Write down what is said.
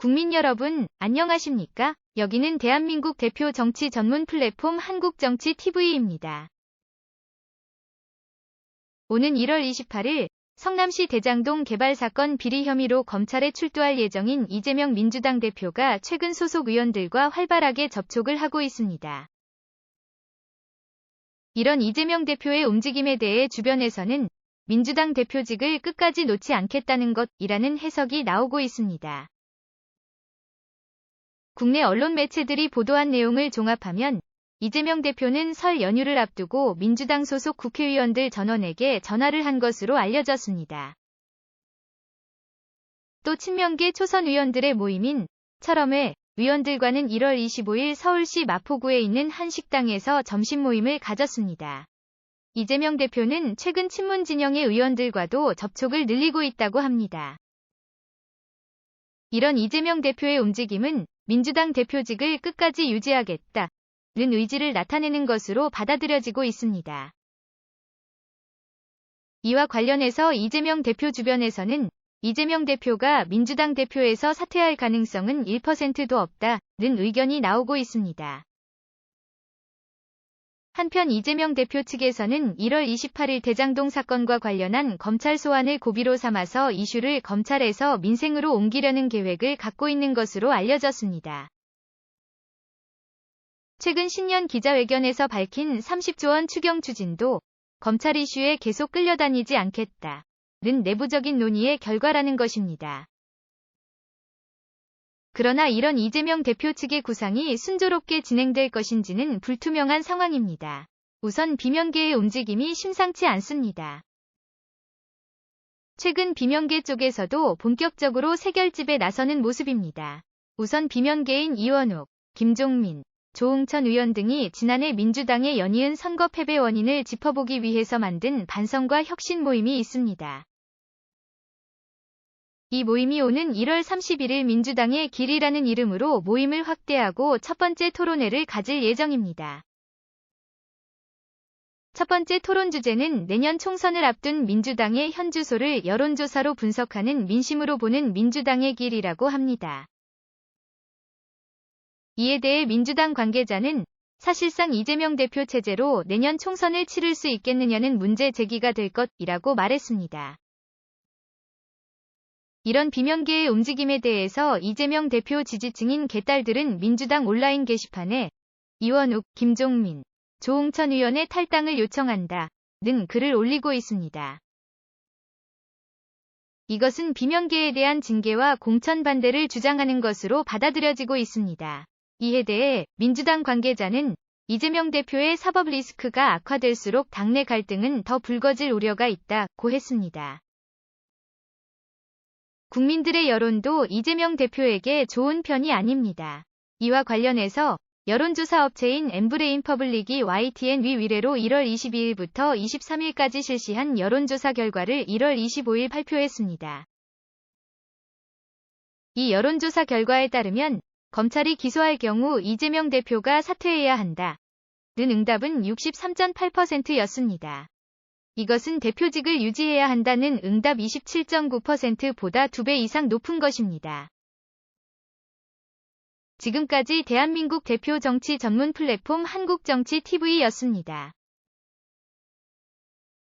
국민 여러분, 안녕하십니까? 여기는 대한민국 대표 정치 전문 플랫폼 한국정치TV입니다. 오는 1월 28일 성남시 대장동 개발 사건 비리 혐의로 검찰에 출두할 예정인 이재명 민주당 대표가 최근 소속 의원들과 활발하게 접촉을 하고 있습니다. 이런 이재명 대표의 움직임에 대해 주변에서는 민주당 대표직을 끝까지 놓지 않겠다는 것이라는 해석이 나오고 있습니다. 국내 언론 매체들이 보도한 내용을 종합하면 이재명 대표는 설 연휴를 앞두고 민주당 소속 국회의원들 전원에게 전화를 한 것으로 알려졌습니다. 또 친명계 초선 의원들의 모임인 철험회 의원들과는 1월 25일 서울시 마포구에 있는 한 식당에서 점심 모임을 가졌습니다. 이재명 대표는 최근 친문 진영의 의원들과도 접촉을 늘리고 있다고 합니다. 이런 이재명 대표의 움직임은 민주당 대표직을 끝까지 유지하겠다는 의지를 나타내는 것으로 받아들여지고 있습니다. 이와 관련해서 이재명 대표 주변에서는 이재명 대표가 민주당 대표에서 사퇴할 가능성은 1%도 없다는 의견이 나오고 있습니다. 한편 이재명 대표 측에서는 1월 28일 대장동 사건과 관련한 검찰 소환을 고비로 삼아서 이슈를 검찰에서 민생으로 옮기려는 계획을 갖고 있는 것으로 알려졌습니다. 최근 신년 기자회견에서 밝힌 30조 원 추경 추진도 검찰 이슈에 계속 끌려다니지 않겠다는 내부적인 논의의 결과라는 것입니다. 그러나 이런 이재명 대표 측의 구상이 순조롭게 진행될 것인지는 불투명한 상황입니다. 우선 비명계의 움직임이 심상치 않습니다. 최근 비명계 쪽에서도 본격적으로 새결집에 나서는 모습입니다. 우선 비명계인 이원욱, 김종민, 조응천 의원 등이 지난해 민주당의 연이은 선거 패배 원인을 짚어보기 위해서 만든 반성과 혁신 모임이 있습니다. 이 모임이 오는 1월 31일 민주당의 길이라는 이름으로 모임을 확대하고 첫 번째 토론회를 가질 예정입니다. 첫 번째 토론 주제는 내년 총선을 앞둔 민주당의 현 주소를 여론조사로 분석하는 민심으로 보는 민주당의 길이라고 합니다. 이에 대해 민주당 관계자는 사실상 이재명 대표 체제로 내년 총선을 치를 수 있겠느냐는 문제 제기가 될 것이라고 말했습니다. 이런 비명계의 움직임에 대해서 이재명 대표 지지층인 개딸들은 민주당 온라인 게시판에 이원욱, 김종민, 조응천 의원의 탈당을 요청한다는 글을 올리고 있습니다. 이것은 비명계에 대한 징계와 공천 반대를 주장하는 것으로 받아들여지고 있습니다. 이에 대해 민주당 관계자는 이재명 대표의 사법 리스크가 악화될수록 당내 갈등은 더 불거질 우려가 있다고 했습니다. 국민들의 여론도 이재명 대표에게 좋은 편이 아닙니다. 이와 관련해서 여론조사 업체인 엠브레인 퍼블릭이 YTN 위례로 1월 22일부터 23일까지 실시한 여론조사 결과를 1월 25일 발표했습니다. 이 여론조사 결과에 따르면 검찰이 기소할 경우 이재명 대표가 사퇴해야 한다는 응답은 63.8%였습니다. 이것은 대표직을 유지해야 한다는 응답 27.9%보다 2배 이상 높은 것입니다. 지금까지 대한민국 대표 정치 전문 플랫폼 한국정치TV였습니다.